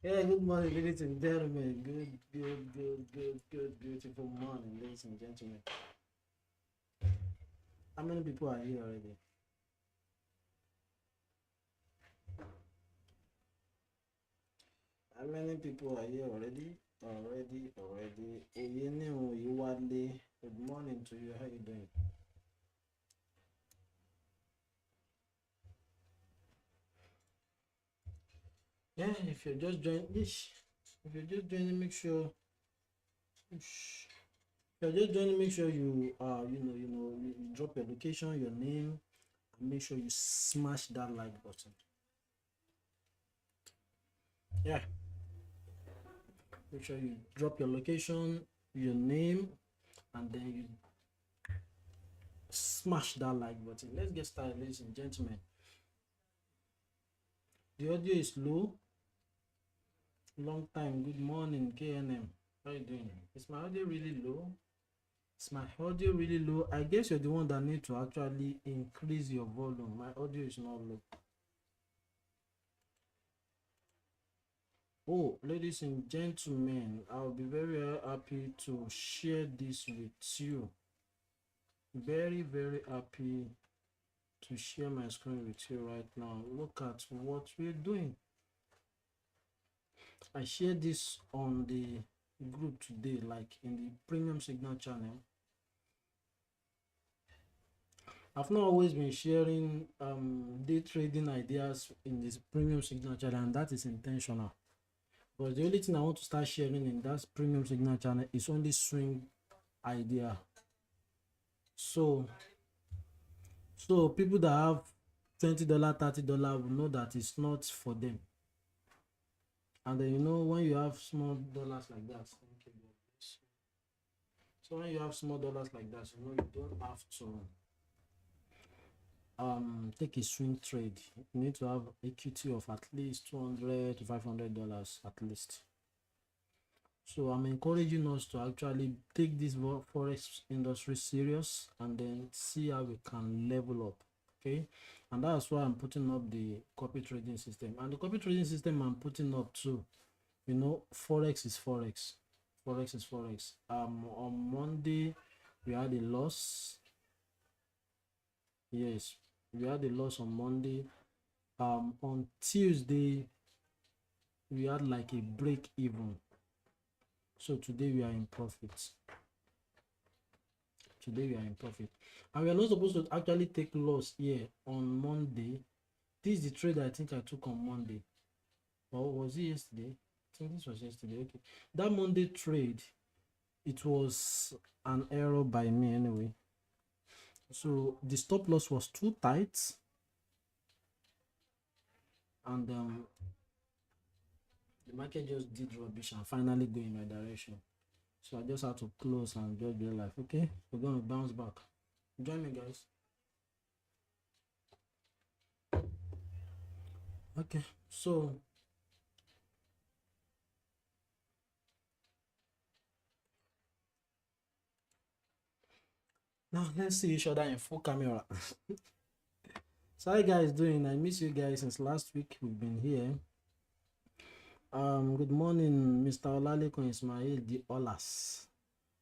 Yeah, good morning, ladies and gentlemen. Good, beautiful morning, ladies and gentlemen. How many people are here already? How many people are here already? Already. Oyene Oyiwale. Good morning to you. How you doing? Yeah, if you're just joining, make sure. If you're just joining, make sure you you drop your location, your name, and make sure you smash that like button. Yeah. Make sure you drop your location, your name, and then you smash that like button. Let's get started, ladies and gentlemen. The audio is low. Long time. Good morning, KNM. How you doing? Is my audio really low? Is my audio really low? I guess you're the one that need to actually increase your volume. My audio is not low. Oh, ladies and gentlemen, I'll be very happy to share this with you. Very happy to share my screen with you right now. Look at what we're doing. I shared this on the group today, like in the premium signal channel. I've not always been sharing day trading ideas in this premium signal channel, and that is intentional. But the only thing I want to start sharing in that premium signal channel is only swing idea. So people that have $20, $30 will know that it's not for them. And then, you know, when you have small dollars like that, so when you have small dollars like that, you know, you don't have to take a swing trade. You need to have equity of at least $200 to $500 at least. So I'm encouraging us to actually take this forex industry serious and then see how we can level up. Okay, and that's why I'm putting up the copy trading system. And the copy trading system I'm putting up too, you know, forex is forex. Forex is forex. On Monday we had a loss. Yes, we had a loss on Monday. On Tuesday we had like a break even. So today we are in profit. Today we are in profit, and we are not supposed to actually take loss here on Monday. This is the trade I think I took on Monday, or was it yesterday? I think this was yesterday. Okay, that Monday trade, it was an error by me anyway. So the stop loss was too tight, and the market just did rubbish and finally go in my direction. So I just had to close and just be like, okay, we're gonna bounce back. Join me, guys. Okay, so now let's see each other in full camera. So how you guys doing? I miss you guys since last week. We've been here. Good morning, Mr. Olalekun Ismail the Olas.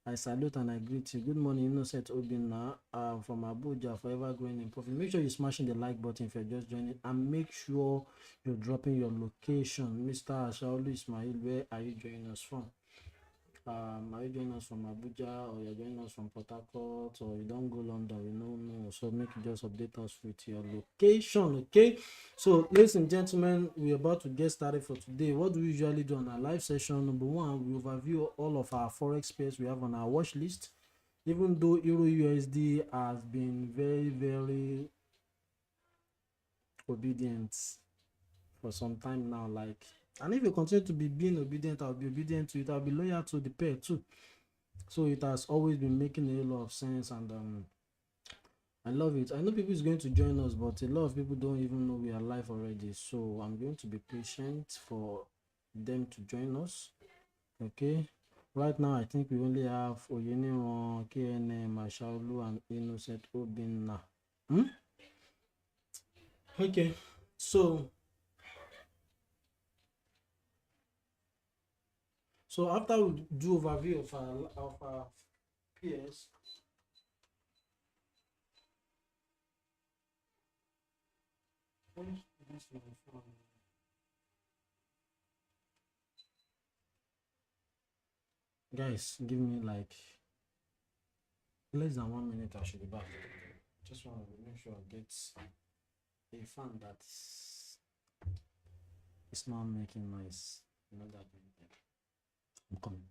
I salute and I greet you. Good morning, Innocent Obina from Abuja, forever growing in profit. Make sure you're smashing the like button if you're just joining, and make sure you're dropping your location. Mr. Ashaolu Ismail, where are you joining us from? Are you joining us from Abuja, or you're joining us from Port Harcourt, or you don't go London? We know. So make you just update us with your location. Okay, so ladies and gentlemen, we're about to get started for today. What do we usually do on our live session? Number one, we overview all of our forex pairs we have on our watch list. Even though Euro USD has been very obedient for some time now, like, and if you continue to be being obedient, I'll be obedient to it. I'll be loyal to the pair too. So it has always been making a lot of sense, and I love it. I know people is going to join us, but a lot of people don't even know we are live already. So I'm going to be patient for them to join us. Okay. Right now, I think we only have Oyeniran, KNM, Ashaolu, and Innocent Obina. Okay. So So after we do overview of our peers, guys, give me like less than 1 minute. I should be back. Just want to make sure I get a fan that's it's not making noise. You know that. I'm coming.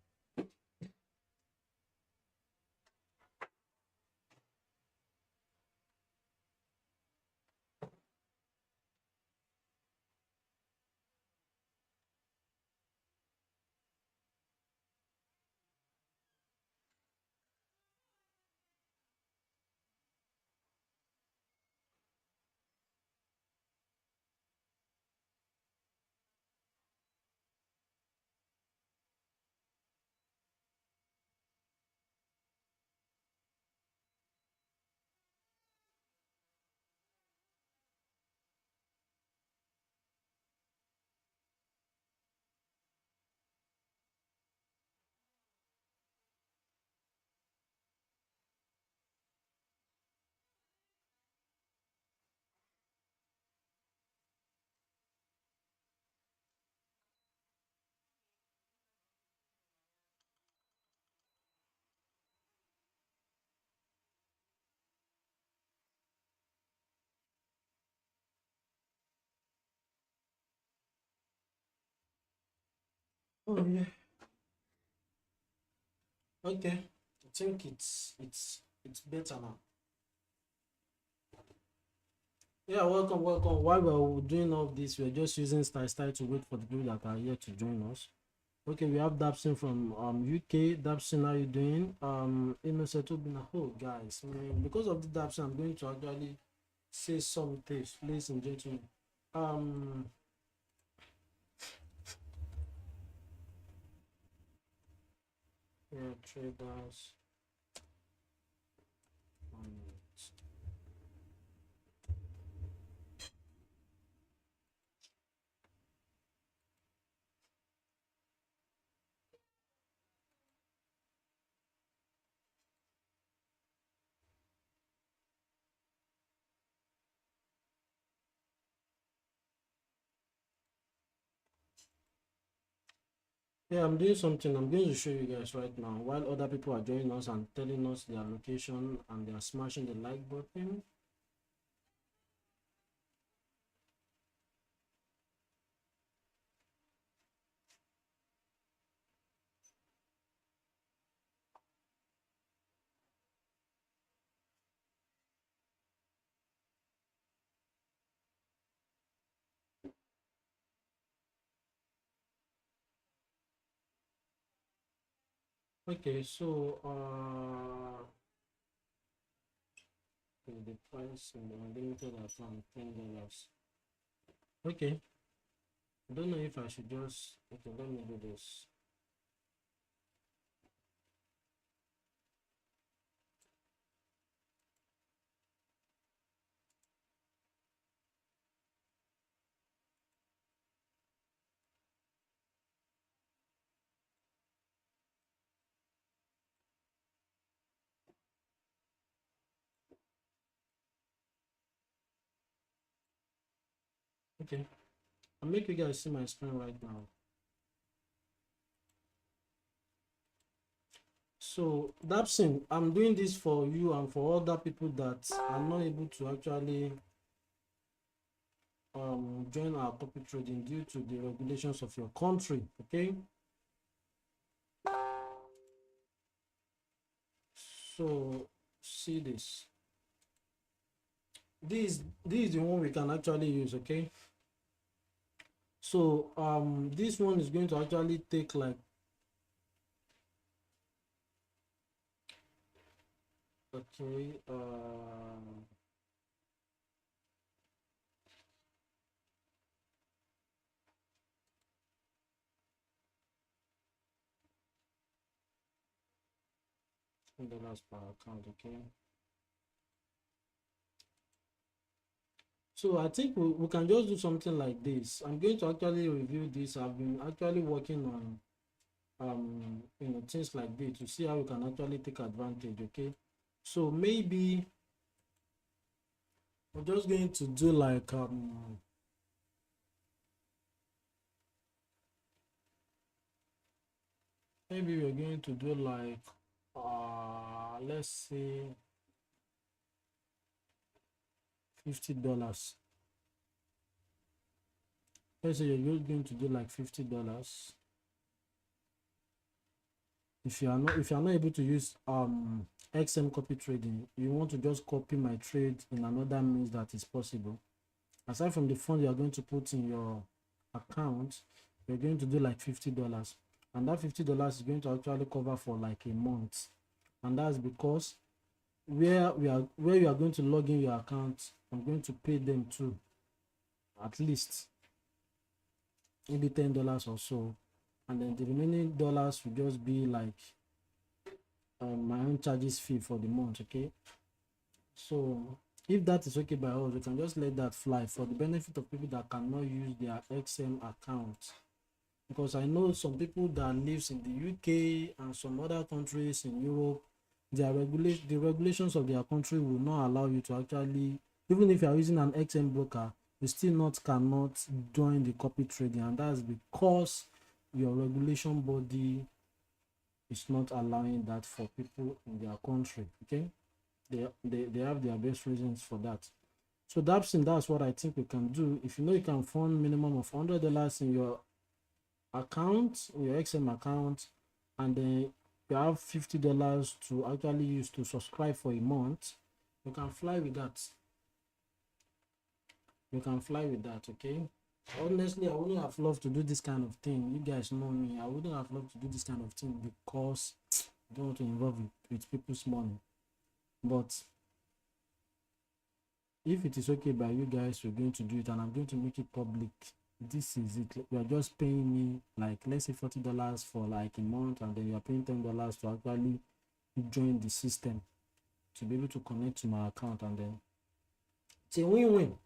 Oh yeah. Okay. I think it's better now. Yeah, welcome, welcome. While we're doing all this, we're just using style to wait for the people that are here to join us. Okay, we have Dabson from UK. Dabson, how you doing? Innocent Obina. Oh guys, man, because of the Dabson, I'm going to actually say some things, ladies and gentlemen. Yeah, traders. Yeah, I'm doing something. I'm going to show you guys right now while other people are joining us and telling us their location and they are smashing the like button. Okay, so the price in the unlimited account $10. Okay, I don't know if I should just okay. Let me do this. Okay, I'll make you guys see my screen right now. So Dabson, I'm doing this for you and for other people that are not able to actually join our copy trading due to the regulations of your country. Okay, so see this. This is the one we can actually use. Okay, so this one is going to actually take like okay $10 per account. Okay, so I think we can just do something like this. I'm going to actually review this. I've been actually working on things like this to see how we can actually take advantage. Okay, so maybe we're just going to do like maybe we're going to do like let's say $50. Let's say you're going to do like $50. If you are not able to use XM copy trading, you want to just copy my trade in another means that is possible. Aside from the fund you are going to put in your account, you're going to do like $50, and that $50 is going to actually cover for like a month. And that's because where you are going to log in your account, I'm going to pay them too, at least maybe $10 or so, and then the remaining dollars will just be like my own charges fee for the month. Okay, so if that is okay by us, we can just let that fly for the benefit of people that cannot use their XM account, because I know some people that lives in the UK and some other countries in Europe, the regulations of their country will not allow you to actually, even if you are using an XM broker, you still cannot join the copy trading, and that's because your regulation body is not allowing that for people in their country. Okay, they have their best reasons for that. So that's what I think we can do. If you know you can fund minimum of $100 in your account, your XM account, and then you have $50 to actually use to subscribe for a month, you can fly with that. Okay, honestly, I wouldn't have loved to do this kind of thing. You guys know me. I wouldn't have loved to do this kind of thing because I don't want to involve with people's money. But if it is okay by you guys, we're going to do it, and I'm going to make it public. This is it. You are just paying me like, let's say $40 for like a month, and then you are paying $10 to actually join the system to be able to connect to my account, and then it's a win-win,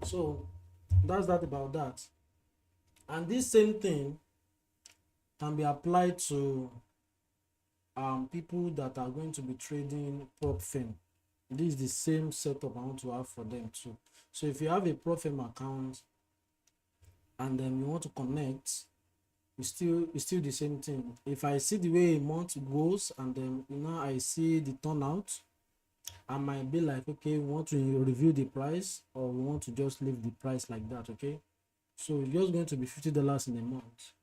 So that's that about that. And this same thing can be applied to people that are going to be trading prop firm. This is the same setup I want to have for them too. So if you have a prop firm account and then you want to connect, it's still the same thing. If I see the way a month goes and then I see the turnout, I might be like, okay, we want to review the price, or we want to just leave the price like that. Okay, so it's just going to be $50 in a month.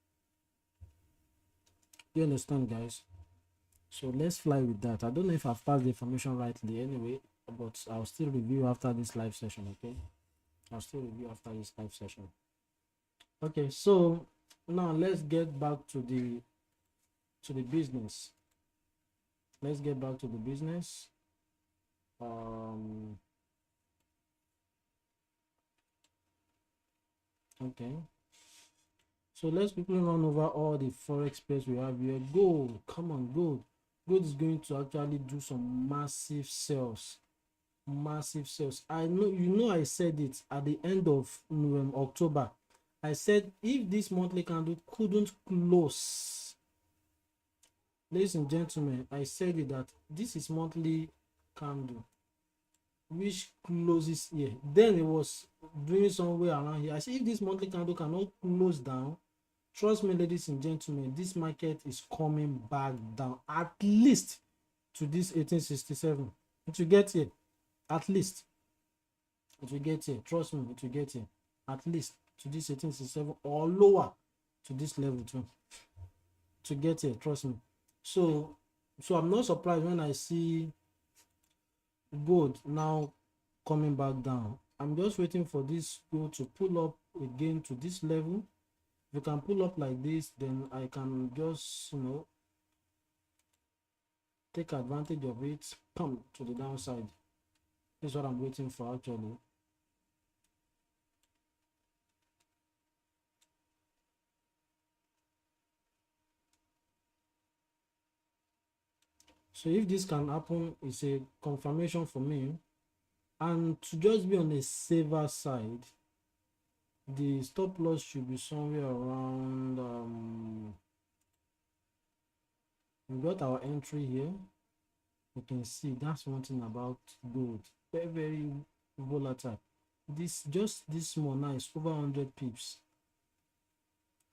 You understand, guys? So let's fly with that. I don't know if I've passed the information rightly anyway, but I'll still review after this live session. Okay, I'll still review after this live session. Okay, so now let's get back to the business. Let's get back to the business. Okay, so let's quickly run over all the forex pairs we have here. Gold, come on, gold is going to actually do some massive sales. I know, I said it at the end of October. I said if this monthly candle couldn't close, ladies and gentlemen, I said it that this is monthly candle which closes here, then it was doing somewhere around here. I say if this monthly candle cannot close down, trust me, ladies and gentlemen, this market is coming back down at least to this 1867. It will get here, at least it will get here. Trust me, it will get here at least to this 1867 or lower to this level too, to get here. Trust me. So I'm not surprised when I see gold now coming back down. I'm just waiting for this gold to pull up again to this level. If you can pull up like this, then I can just take advantage of it, come to the downside. This is what I'm waiting for actually. So if this can happen, it's a confirmation for me. And to just be on a safer side, The stop loss should be somewhere around we got our entry here. You can see that's one thing about gold, very, very volatile. This just this small now is over 100 pips.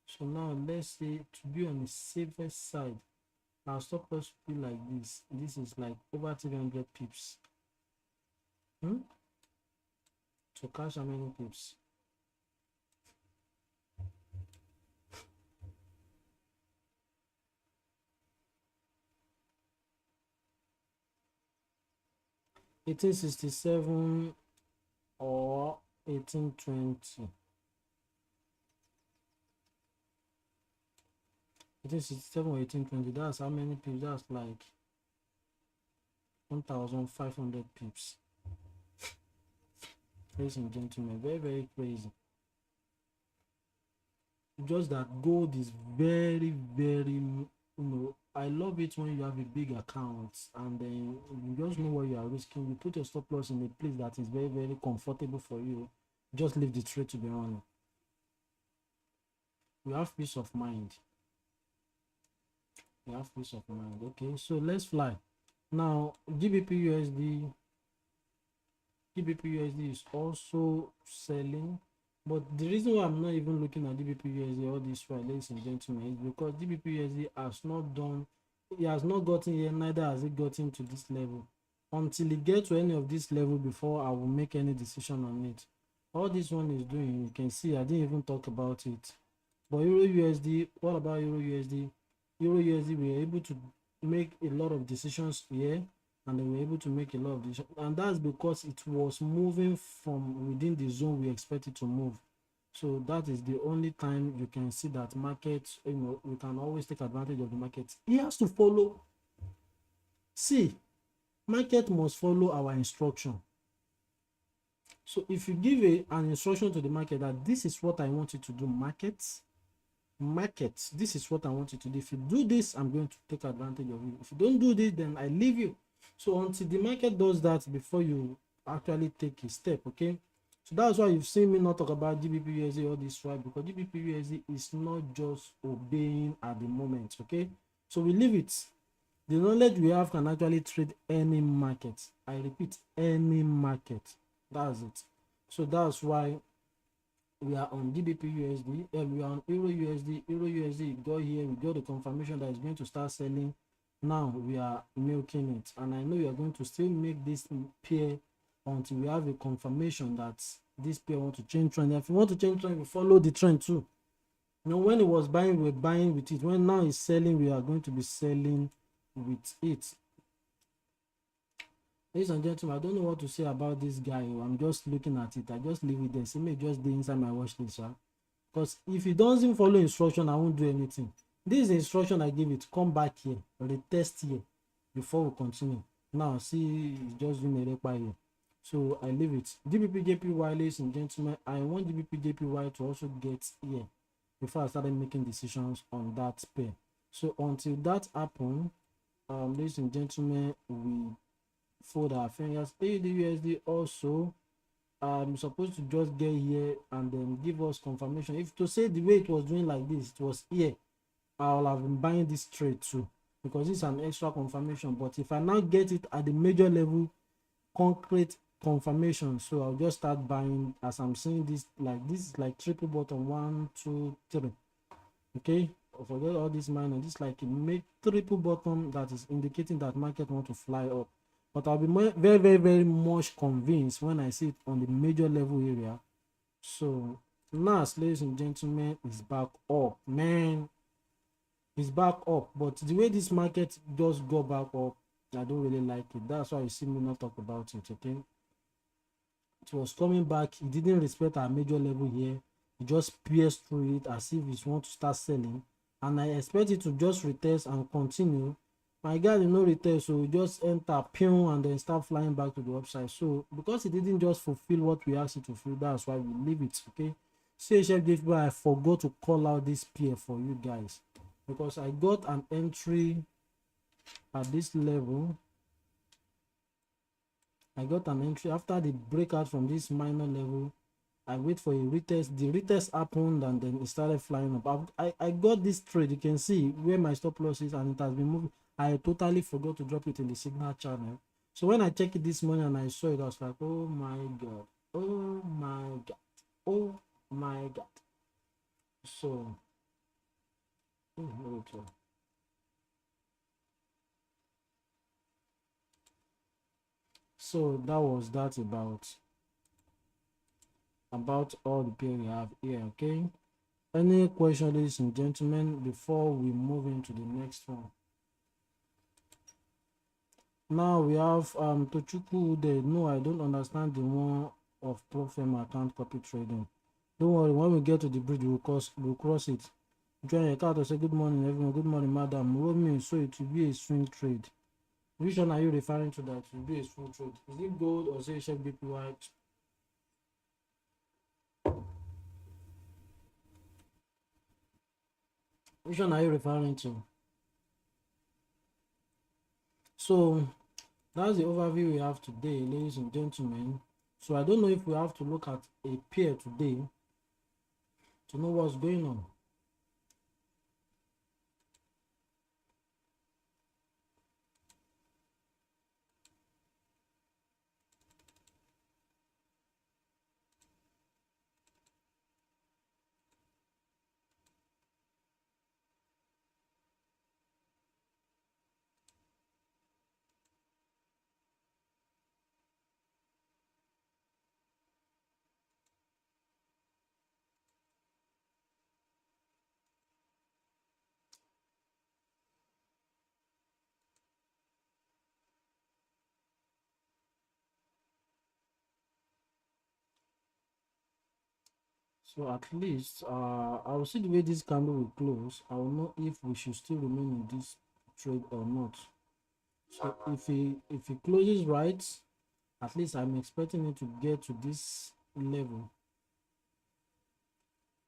So now let's say to be on the safer side, our stop loss will be like this. This is like over 300 pips. To cash how many pips? $18.67 or 18.20. 18.67 or 18.20. That's how many pips? That's like 1,500 pips. Ladies and gentlemen, very, very crazy. Just that gold is very, very, I love it when you have a big account and then you just know what you are risking. You put your stop loss in a place that is very, very comfortable for you. Just leave the trade to be running. You have peace of mind. You have peace of mind. Okay, so let's fly. Now, GBP USD is also selling. But the reason why I'm not even looking at GBP/USD all this while, ladies and gentlemen, is because GBP/USD has not done, it has not gotten here, neither has it gotten to this level. Until it gets to any of this level before I will make any decision on it. All this one is doing, you can see I didn't even talk about it. But Euro/USD, what about Euro/USD? Euro/USD, we were able to make a lot of decisions here, and they were able to make a lot of decisions, and that's because it was moving from within the zone we expected to move. So that is the only time you can see that markets, we can always take advantage of the market. It has to follow. See, market must follow our instruction. So if you give an instruction to the market that this is what I want you to do, market, this is what I want you to do. If you do this, I'm going to take advantage of you. If you don't do this, then I leave you. So until the market does that before you actually take a step, okay? So that's why you've seen me not talk about GBP/USD all this while, because GBP/USD is not just obeying at the moment, okay? So we leave it. The knowledge we have can actually trade any market. I repeat, any market. That's it. So that's why we are on GBP/USD, we are on Euro/USD. Euro/USD got here, we got the confirmation that it's going to start selling. Now we are milking it, and I know you are going to still make this pair until we have a confirmation that this pair want to change trend. If you want to change trend, we follow the trend too. When it was buying, we were buying with it. When now it's selling, we are going to be selling with it. Ladies and gentlemen, I don't know what to say about this guy. I'm just looking at it. I just leave it there. See me just be inside my watch list, because if he doesn't follow instruction, I won't do anything. This is the instruction I give it. Come back here, retest here before we continue. Now see, it's just doing a repa here. So I leave it. GBP/JPY, ladies and gentlemen, I want GBP/JPY to also get here before I started making decisions on that pair. So until that happens, ladies and gentlemen, we fold our fingers. AUD/USD also supposed to just get here and then give us confirmation. If to say the way it was doing like this, it was here, I'll have been buying this trade too, because it's an extra confirmation. But if I now get it at the major level, concrete confirmation, so I'll just start buying. As I'm seeing this is like triple bottom, 1 2 3. Okay, forget all this minor. This is like a triple bottom that is indicating that market want to fly up. But I'll be very, very, very much convinced when I see it on the major level area. So now, ladies and gentlemen, is back up, man. It's back up, but the way this market just go back up, I don't really like it. That's why you see me not talk about it. Okay, it was coming back, it didn't respect our major level here. It just pierced through it as if it wants to start selling, and I expect it to just retest and continue. My guy did not retest, so we just enter pew and then start flying back to the upside. So because it didn't just fulfill what we asked it to fulfill, that's why we leave it. Okay, CHF, I forgot to call out this pair for you guys, because I got an entry at this level. I got an entry after the breakout from this minor level. I wait for a retest. The retest happened and then it started flying up. I got this trade. You can see where my stop loss is and it has been moving. I totally forgot to drop it in the signal channel. So when I checked it this morning and I saw it, I was like, oh my God. Oh my God. Oh my God. So, okay. So that was that about all the pair we have here. Okay. Any question, ladies and gentlemen, before we move into the next one? Now we have Tochukwu there. No, I don't understand the one of prop firm account copy trading. Don't worry, when we get to the bridge, we'll cross it. Join your car to say good morning, everyone. Good morning, madam. Roll me, so it will be a swing trade. Which one are you referring to that it will be a swing trade? Is it gold or say check BPY? Which one are you referring to? So that's the overview we have today, ladies and gentlemen. So I don't know if we have to look at a pair today to know what's going on. So at least I will see the way this candle will close. I will know if we should still remain in this trade or not. So if he closes right, at least I'm expecting it to get to this level.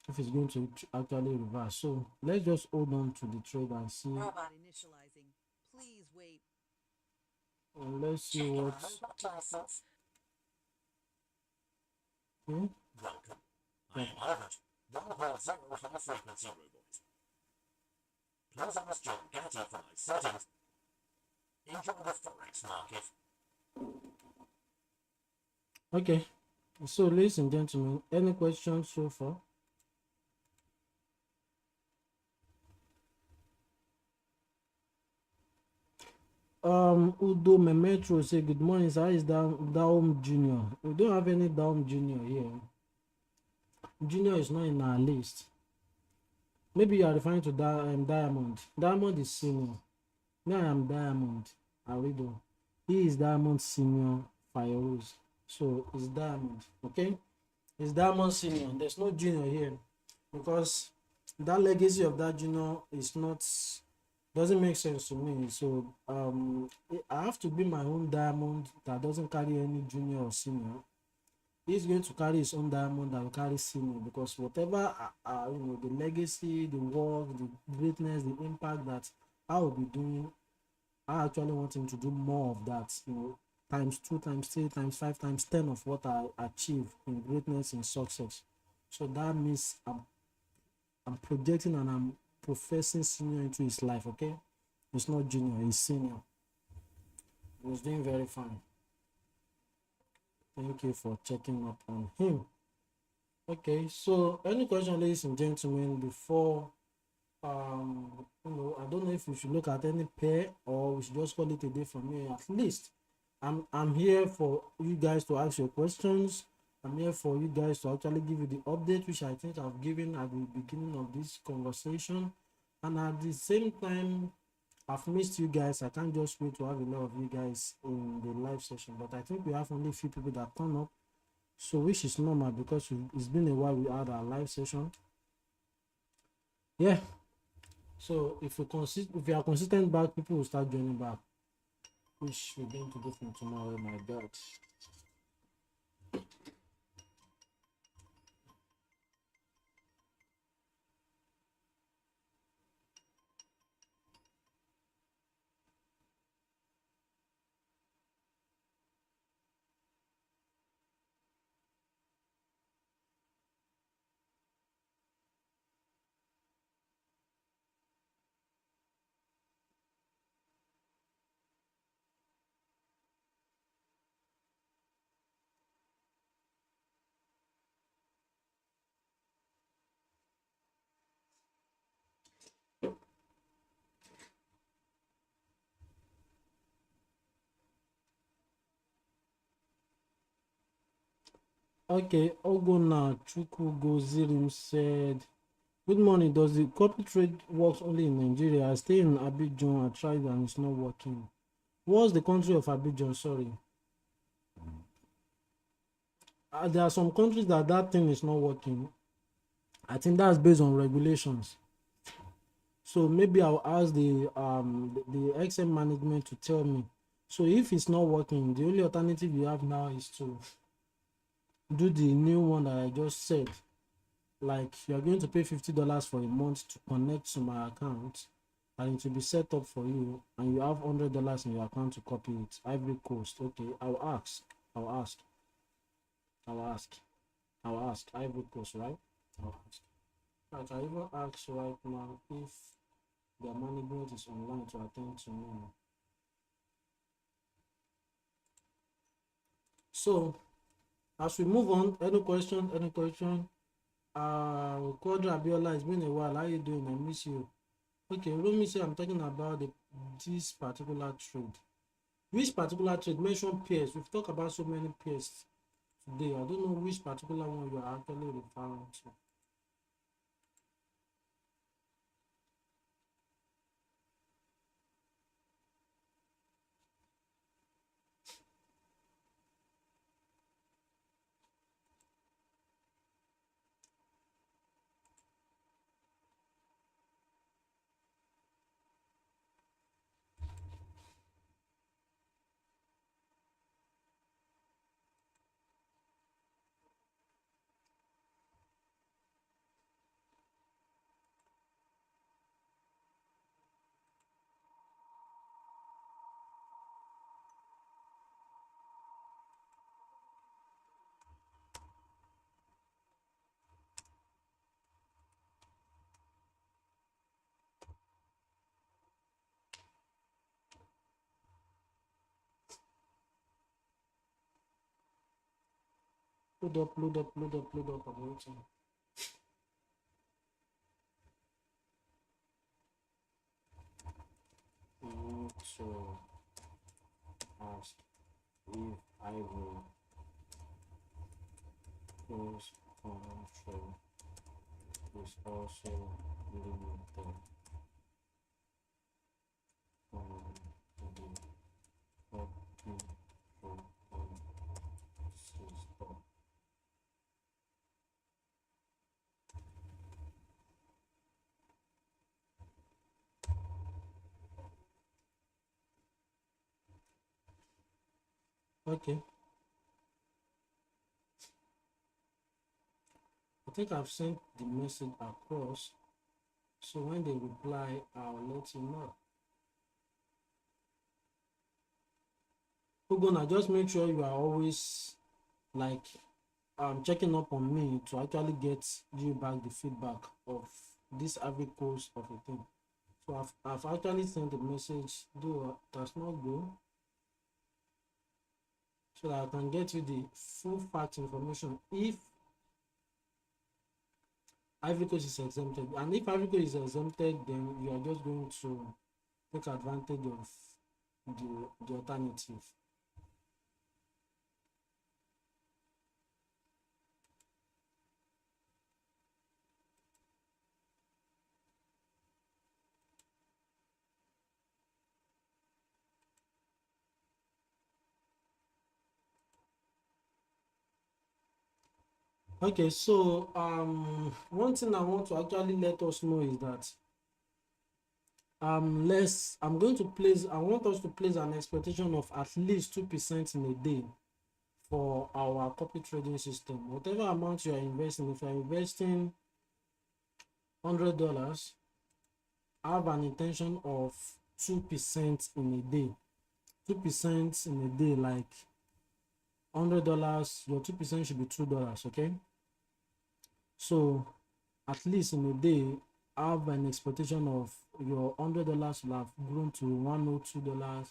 If it's going to actually reverse, so let's just hold on to the trade and see. Robot initializing. Please wait. And let's see what. Okay. Welcome. I am Aridoh, the level 0 high frequency robot. Please understand data for my settings. Enjoy the Forex market. Okay, so ladies and gentlemen, any questions so far? Udo Memetro say good morning, sir. Is DAOM Junior? We don't have any DAOM Junior here. Junior is not in our list. Maybe you are referring to Diamond. Diamond is senior. No, I am Diamond. Aridoh. He is Diamond Senior Firose. So it's Diamond. Okay? It's Diamond Senior. There's no junior here. Because that legacy of that junior is not, doesn't make sense to me. So I have to be my own diamond that doesn't carry any junior or senior. He's going to carry his own diamond that will carry senior, because whatever the legacy, the work, the greatness, the impact that I will be doing, I actually want him to do more of that, times 2, times 3, times 5, times 10 of what I achieve in greatness, in success. So that means I'm projecting and I'm professing senior into his life. Okay, it's not junior, it's senior. He's doing very fine. Thank you for checking up on him. Okay, so any question, ladies and gentlemen, before I don't know if we should look at any pair or we should just call it a day from here. At least I'm here for you guys to ask your questions. I'm here for you guys to actually give you the update, which I think I've given at the beginning of this conversation. And at the same time, I've missed you guys. I can't just wait to have a lot of you guys in the live session. But I think we have only a few people that turn up. So which is normal, because it's been a while we had our live session. Yeah. So if we are consistent back, people will start joining back. Which we're going to do from tomorrow, my God. Okay, Ogona Chukwugozirim said, good morning. Does the copy trade work only in Nigeria? I stay in Abidjan. I tried and it's not working. What's the country of Abidjan? Sorry. There are some countries that thing is not working. I think that's based on regulations. So maybe I'll ask the XM management to tell me. So if it's not working, the only alternative you have now is to do the new one that I just said. Like you're going to pay $50 for a month to connect to my account, and it will be set up for you, and you have $100 in your account to copy it. Ivory Coast. Okay, I'll ask. Ivory Coast, right? I'll ask. I can even ask right now if their management is online to attend to me. So as we move on, any question? Quadra Abiola, it's been a while. How you doing? I miss you. Okay, Romy say I'm talking about this particular trade. Which particular trade? Mention pairs. We've talked about so many pairs today. I don't know which particular one you are actually referring to. Load up. I'm waiting. So ask if I will close control is also limited on the copy system. Okay. I think I've sent the message across. So when they reply, I'll let you know. Ugona, just make sure you are always like checking up on me to actually get you back the feedback of this average course of a thing. So I've actually sent a message, though that's not good, so that I can get you the full fact information if Ivory Coast is exempted. And if Ivory Coast is exempted, then you are just going to take advantage of the alternative. Okay, so one thing I want to actually let us know is that I want us to place an expectation of at least 2% in a day for our copy trading system. Whatever amount you are investing, if you are investing $100, have an intention of 2% in a day. 2% in a day, like $100, your 2% should be $2, okay? So at least in a day, have an expectation of your $100 will have grown to $102.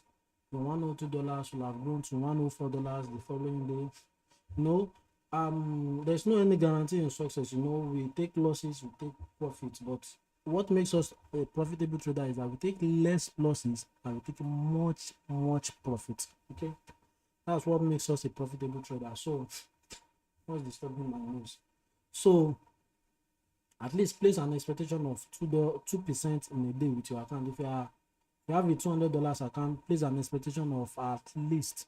Your $102 will have grown to $104 the following day. There's no any guarantee in success. We take losses, we take profits, but what makes us a profitable trader is that we take less losses and we take much profit. Okay, that's what makes us a profitable trader. So What's disturbing my nose? So at least place an expectation of 2% in a day with your account. If you have a $200 account, place an expectation of at least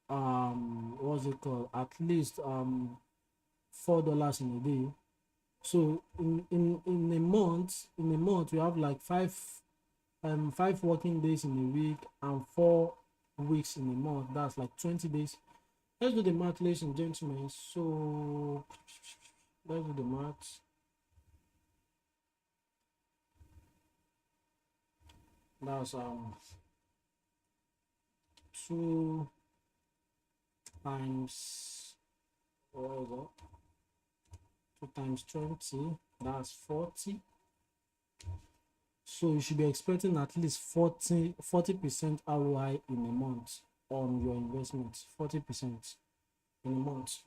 what's it called? At least $4 in a day. So in a month, we have like five working days in a week and 4 weeks in a month. That's like 20 days. Let's do the math, ladies and gentlemen. So let's do the math. That's 2 times 2 times 20, that's 40. So you should be expecting at least 40% ROI in a month on your investment. 40% in a month.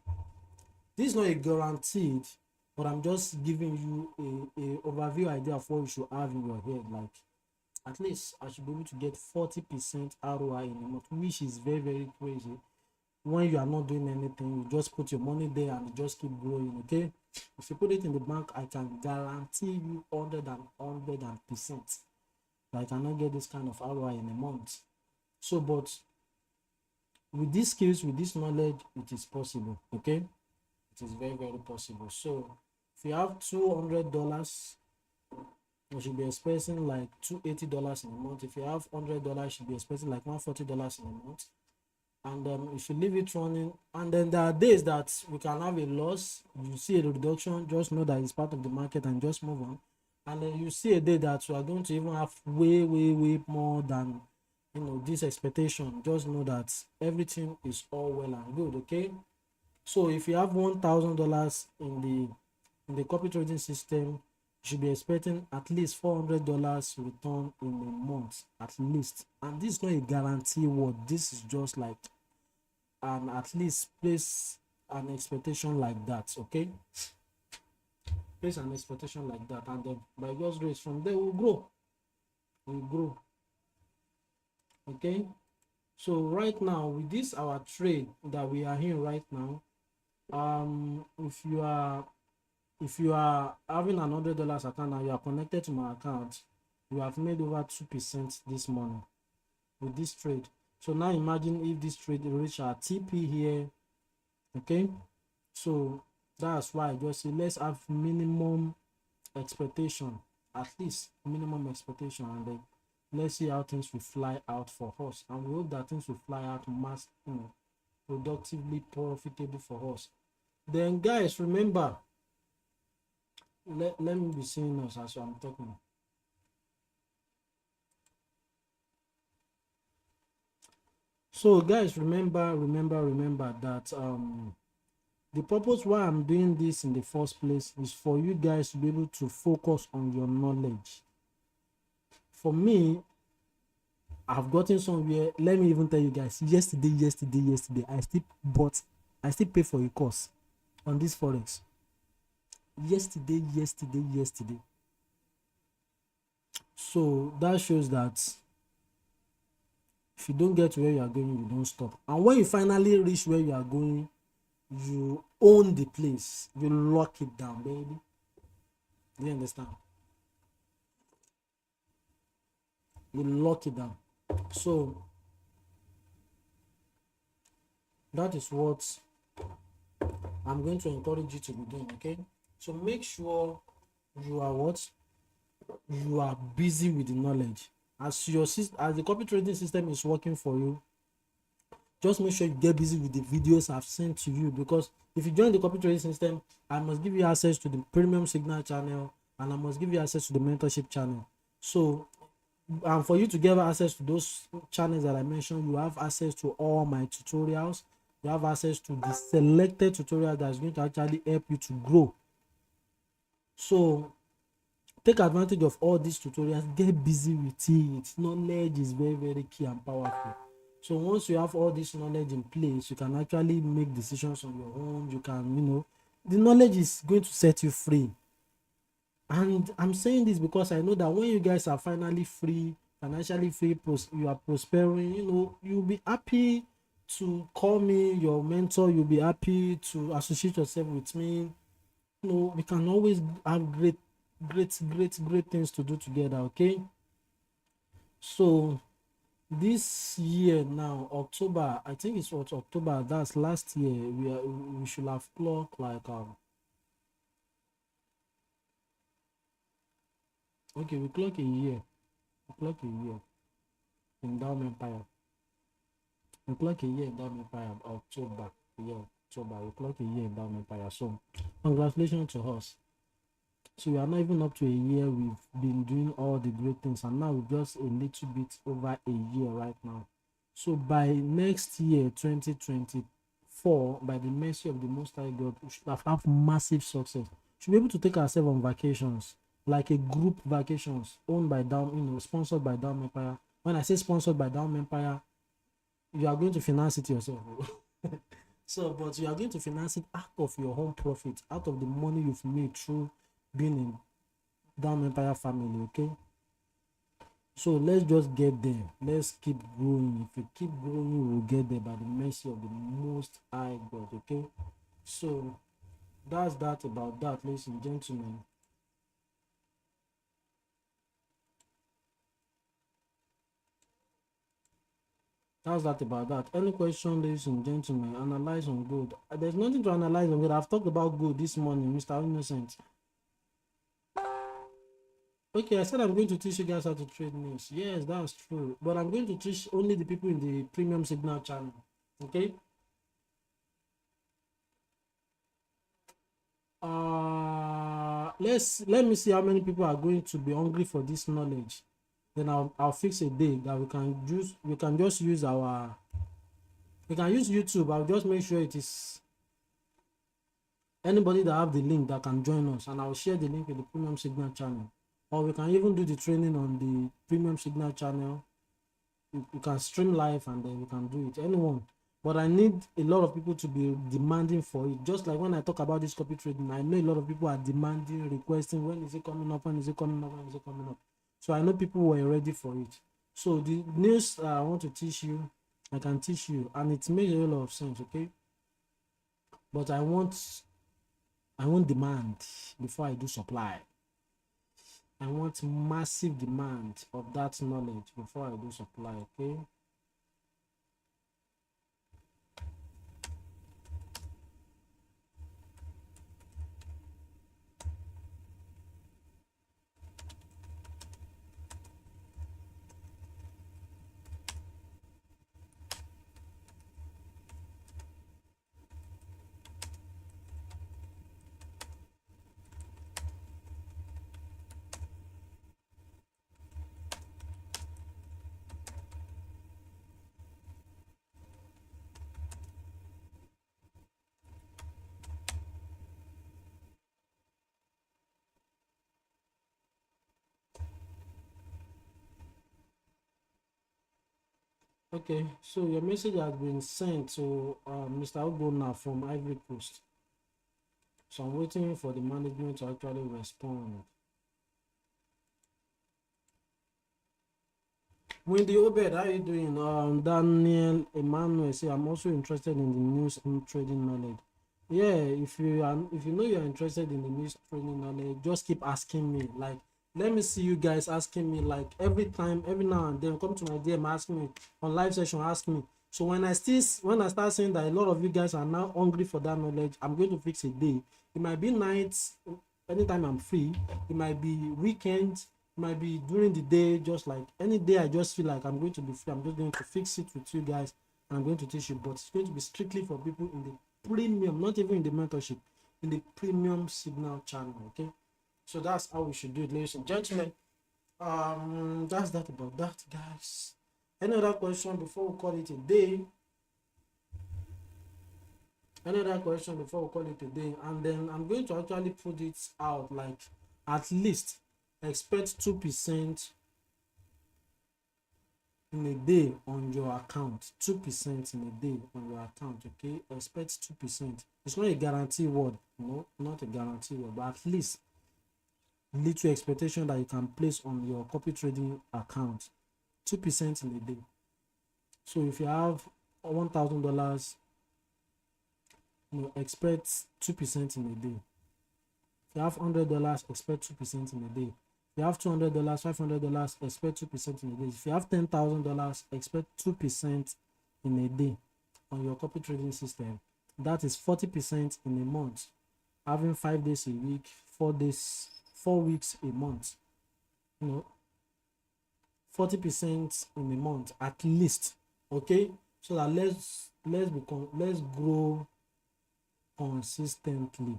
This is not a guaranteed, but I'm just giving you a overview idea of what you should have in your head. Like, at least I should be able to get 40% ROI in a month, which is very, very crazy. When you are not doing anything, you just put your money there and you just keep growing. Okay, if you put it in the bank, I can guarantee you 100% that I cannot get this kind of ROI in a month. So, but with these skills, with this knowledge, it is possible. Okay, it is very, very possible. So if you have $200, you should be expecting like $280 in a month. If you have $100, you should be expecting like $140 in a month. And if you leave it running, and then there are days that we can have a loss, you see a reduction, just know that it's part of the market and just move on. And then you see a day that you are going to even have way more than this expectation. Just know that everything is all well and good. Okay, so if you have $1,000 in the copy trading system, you should be expecting at least $400 return in a month, at least. And this is not a guarantee word. This is just like at least place an expectation like that. Okay, place an expectation like that, and then by God's grace, from there we'll grow. Okay, so right now with this our trade that we are in right now, if you are having an $100 account and you are connected to my account, you have made over 2% this morning with this trade. So now imagine if this trade reach our TP here. Okay, so that's why I just say let's have minimum expectation, at least minimum expectation, and then let's see how things will fly out for us. And we hope that things will fly out productively profitable for us. Then guys, remember, let me be seeing us as I'm talking. So guys, remember that the purpose why I'm doing this in the first place is for you guys to be able to focus on your knowledge. For me, I've gotten somewhere. Let me even tell you guys, yesterday I still pay for a course on this Forex. Yesterday. So that shows that if you don't get where you are going, you don't stop. And when you finally reach where you are going, you own the place. You lock it down, baby. Do you understand? You lock it down. So that is what I'm going to encourage you to be doing. Okay, so make sure you are busy with the knowledge. As the copy trading system is working for you, just make sure you get busy with the videos I've sent to you, because if you join the copy trading system, I must give you access to the premium signal channel and I must give you access to the mentorship channel. So and for you to get access to those channels that I mentioned, you have access to all my tutorials. You have access to the selected tutorial that is going to actually help you to grow. So take advantage of all these tutorials, get busy with it. Knowledge is very, very key and powerful. So once you have all this knowledge in place, you can actually make decisions on your own. You can, the knowledge is going to set you free. And I'm saying this because I know that when you guys are finally free, financially free, you are prospering, you'll be happy to call me your mentor. You'll be happy to associate yourself with me. You know, we can always have great things to do together. Okay, so this year now, October, I think it's what, October, that's last year, we should have clocked like okay, we clock a year. We clock a year in DAOM Empire. We clock a year in DAOM Empire, October. Yeah, October. We clock a year in DAOM Empire. So congratulations to us. So we are not even up to a year. We've been doing all the great things, and now we're just a little bit over a year right now. So by next year, 2024, by the mercy of the Most High God, we should have massive success. Should be able to take ourselves on vacations, like a group vacations owned by DAOM, you know, sponsored by DAOM Empire. When I say sponsored by DAOM Empire, you are going to finance it yourself. So, but you are going to finance it out of your own profit, out of the money you've made through being in DAOM Empire family. Okay, so let's just get there. Let's keep growing. If we keep growing, we'll get there by the mercy of the Most High God. Okay, so that's that about that, ladies and gentlemen. How's that about that? Any question, ladies and gentlemen? Analyze on gold. There's nothing to analyze on gold. I've talked about gold this morning, Mr. Innocent. Okay, I said I'm going to teach you guys how to trade news. Yes, that's true. But I'm going to teach only the people in the premium signal channel. Okay. Let me see how many people are going to be hungry for this knowledge. Then I'll fix a day that we can use. We can just use our. We can use YouTube. I'll just make sure it is anybody that have the link that can join us, and I'll share the link with the premium signal channel. Or we can even do the training on the premium signal channel. You can stream live and then we can do it. Anyone. But I need a lot of people to be demanding for it. Just like when I talk about this copy trading, I know a lot of people are demanding, requesting, when is it coming up, when is it coming up, when is it coming up. So I know people were ready for it. So the news I want to teach you, I can teach you, and it makes a lot of sense, okay? But I want demand before I do supply. I want massive demand of that knowledge before I do supply, okay? Okay, so your message has been sent to Mr. Ogbonna from Ivory Coast. So I'm waiting for the management to actually respond. Wendy Obed, how are you doing? Daniel Emmanuel say I'm also interested in the news and trading knowledge. Yeah, if you know you're interested in the news trading knowledge, just keep asking me. Like, let me see you guys asking me like every time, every now and then. Come to my DM, ask me on live session, ask me. So when I start saying that a lot of you guys are now hungry for that knowledge, I'm going to fix a day. It might be nights, anytime I'm free. It might be weekends. It might be during the day. Just like any day I just feel like I'm going to be free, I'm just going to fix it with you guys, and I'm going to teach you. But it's going to be strictly for people in the premium, not even in the mentorship, in the premium signal channel. Okay, so that's how we should do it, ladies and gentlemen. That's that about that, guys. Any other question before we call it a day? Any other question before we call it a day? And then I'm going to actually put it out like at least expect 2% in a day on your account. 2% in a day on your account. Okay, expect 2%. It's not a guarantee word, no, not a guarantee word, but at least little expectation that you can place on your copy trading account. 2% in a day. So if you have $1,000, expect 2% in a day. If you have $100, expect 2% in a day. If you have $200, $500, expect 2% in a day. If you have $10,000, expect 2% in a day on your copy trading system. That is 40% in a month. Having 5 days a week, 4 weeks a month. 40% in a month at least. Okay, so that let's grow consistently.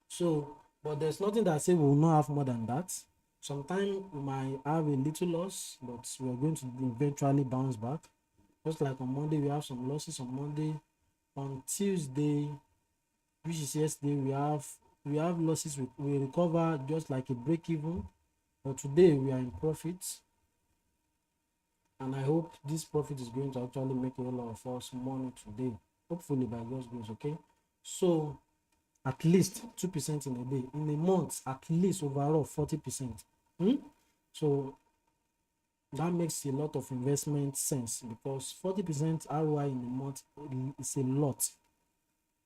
So, but there's nothing that say we will not have more than that. Sometimes we might have a little loss, but we're going to eventually bounce back. Just like on Monday, we have some losses on Monday. On Tuesday, which is yesterday, we have losses. We recover just like a break even. But today we are in profit. And I hope this profit is going to actually make a lot of us money today. Hopefully by God's grace, okay? So at least 2% in a day. In a month, at least overall 40%. So that makes a lot of investment sense, because 40% ROI in a month is a lot.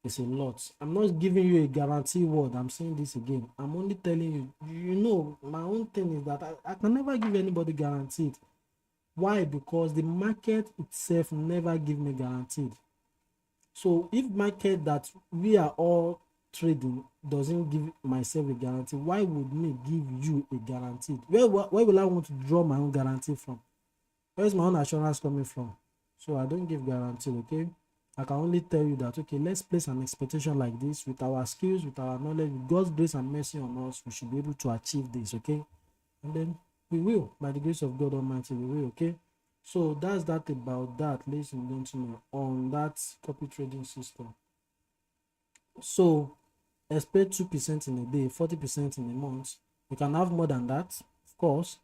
It's a lot. I'm not giving you a guarantee word. I'm saying this again. I'm only telling you, my own thing is that I can never give anybody guaranteed. Why? Because the market itself never give me guaranteed. So if market that we are all trading doesn't give myself a guarantee, why would me give you a guaranteed? Where will I want to draw my own guarantee from? Where's my own assurance coming from? So I don't give guarantee, okay? I can only tell you that, okay, let's place an expectation like this. With our skills, with our knowledge, with God's grace and mercy on us, we should be able to achieve this, okay? And then we will, by the grace of God Almighty, we will, okay? So that's that about that, ladies and gentlemen, on that copy trading system. So expect 2% in a day, 40% in a month. You can have more than that, of course.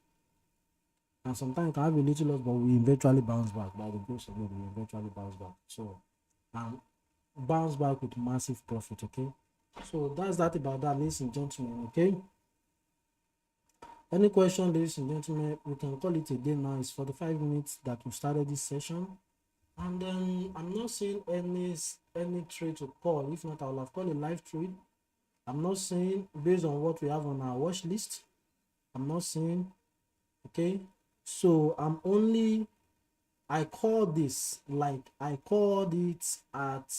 And sometimes you can have a little loss, but we eventually bounce back. By the grace of God, we eventually bounce back. So bounce back with massive profit, okay? So that's that about that, ladies and gentlemen, okay? Any question, ladies and gentlemen, we can call it a day now. It's 45 minutes that we started this session. And then I'm not seeing any trade to call. If not, I will have called a live trade. I'm not saying based on what we have on our watch list. I'm not saying, okay? So I call this, like I called it at,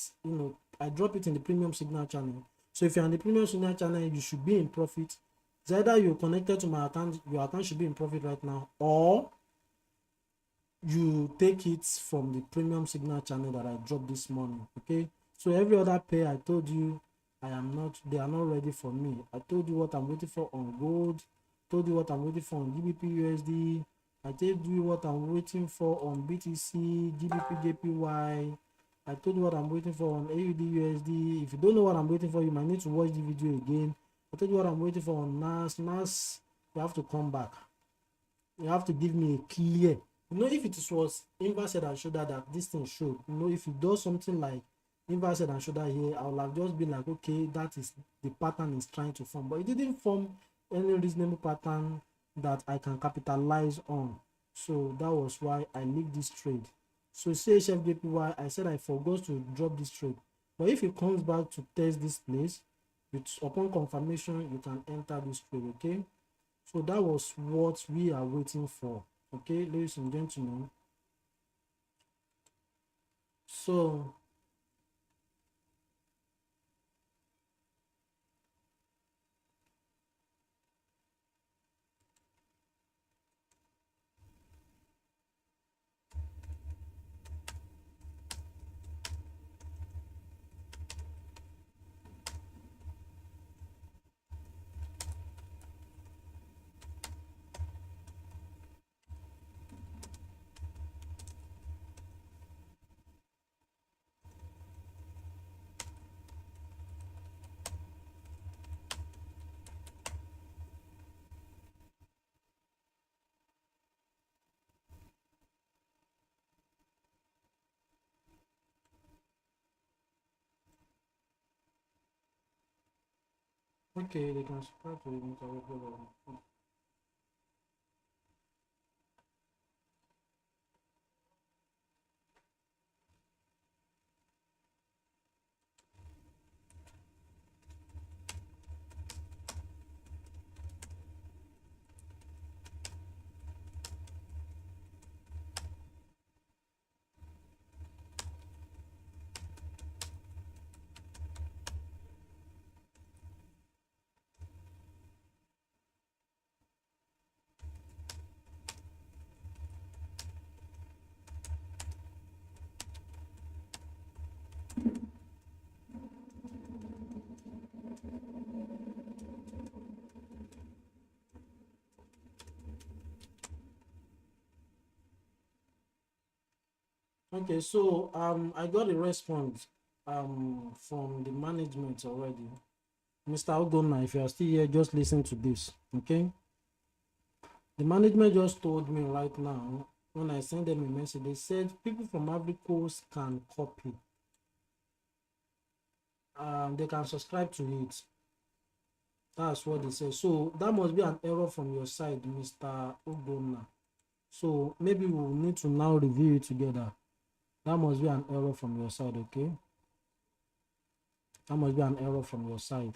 I drop it in the premium signal channel. So if you're on the premium signal channel, you should be in profit. It's either you're connected to my account, your account should be in profit right now, or you take it from the premium signal channel that I dropped this morning, okay? So every other pair I told you, they are not ready for me. I told you what I'm waiting for on gold, told you what I'm waiting for on GBP USD, I told you what I'm waiting for on BTC, GBP JPY, I told you what I'm waiting for on AUD USD. If you don't know what I'm waiting for, you might need to watch the video again. I told you what I'm waiting for on NAS. You have to come back. You have to give me a clear, if it was inverse head and shoulder that this thing showed, if it does something like inverse head and shoulder here, I will have just been like, okay, that is the pattern is trying to form, but it didn't form any reasonable pattern that I can capitalize on. So that was why I leave this trade. So CHFJPY, I said I forgot to drop this trade, but if it comes back to test this place, upon confirmation, you can enter this trade, okay? So that was what we are waiting for, okay, ladies and gentlemen. So okay, they can subscribe to the Mentorship. Okay, so I got a response from the management already. Mr. Ogonna, if you are still here, just listen to this, okay? The management just told me right now, when I sent them a message, they said people from Ivory Coast can copy. They can subscribe to it. That's what they say. So that must be an error from your side, Mr. Ogonna. So maybe we'll need to now review it together. That must be an error from your side, okay? That must be an error from your side.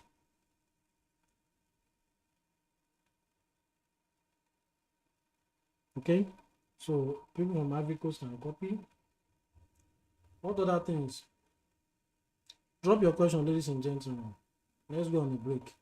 Okay? So people from Ivory Coast can copy. What other things? Drop your question, ladies and gentlemen. Let's go on a break.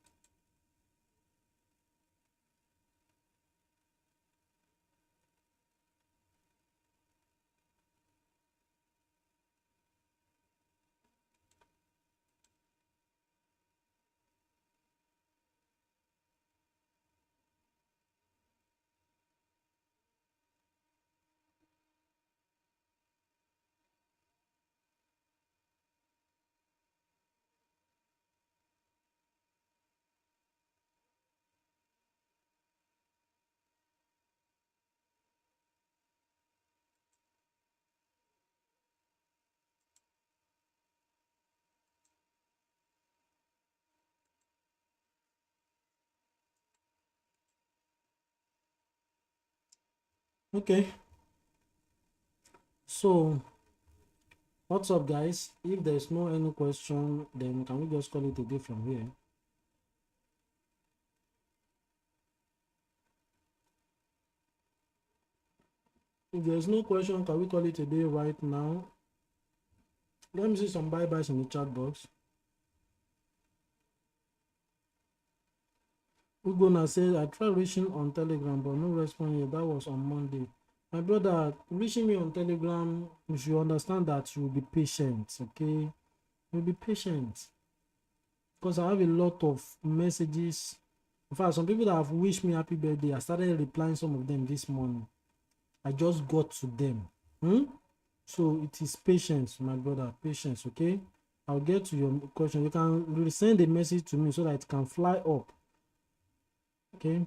Okay. So what's up, guys? If there's no any question, then can we just call it a day from here? If there's no question, can we call it a day right now? Let me see some bye-byes in the chat box. Ugona says, I tried reaching on Telegram, but no response yet. That was on Monday. My brother, reaching me on Telegram, you should understand that you will be patient, okay? You'll be patient. Because I have a lot of messages. In fact, some people that have wished me happy birthday, I started replying some of them this morning. I just got to them. So it is patience, my brother, patience, okay? I'll get to your question. You can resend a message to me so that it can fly up, okay?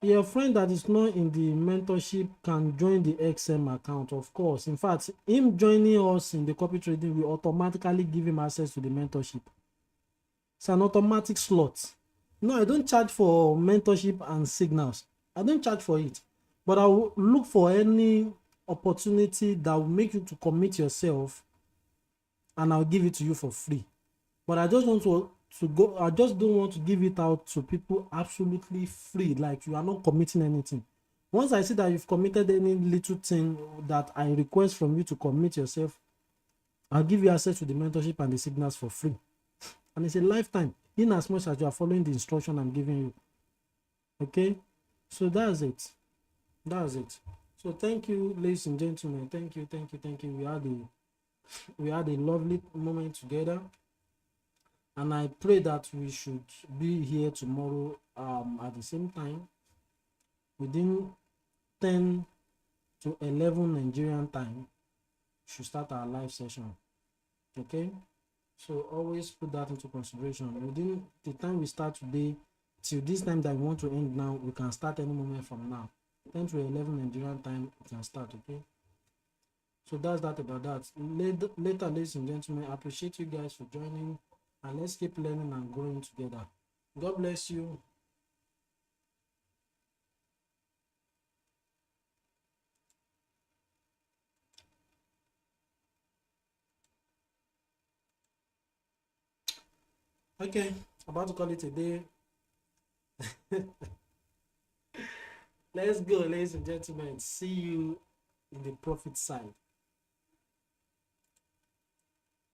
Your friend that is not in the mentorship can join the XM account, of course. In fact, him joining us in the copy trading will automatically give him access to the mentorship. It's an automatic slot. No, I don't charge for mentorship and signals. I don't charge for it. But I will look for any opportunity that will make you to commit yourself, and I'll give it to you for free. But I just want to go, I just don't want to give it out to people absolutely free, like you are not committing anything. Once I see that you've committed any little thing that I request from you to commit yourself, I'll give you access to the mentorship and the signals for free. And it's a lifetime, in as much as you are following the instruction I'm giving you. Okay, so that's it. That's it. So thank you, ladies and gentlemen. Thank you. We had a lovely moment together, and I pray that we should be here tomorrow at the same time within 10 to 11 Nigerian time. Should start our live session. Okay, so always put that into consideration. Within the time we start today till this time that we want to end now, we can start any moment from now. 10 to 11 Nigerian time, we can start. Okay, so that's that about that. Later, ladies and gentlemen, I appreciate you guys for joining, and let's keep learning and growing together. God bless you. Okay, about to call it a day. Let's go, ladies and gentlemen. See you in the profit side.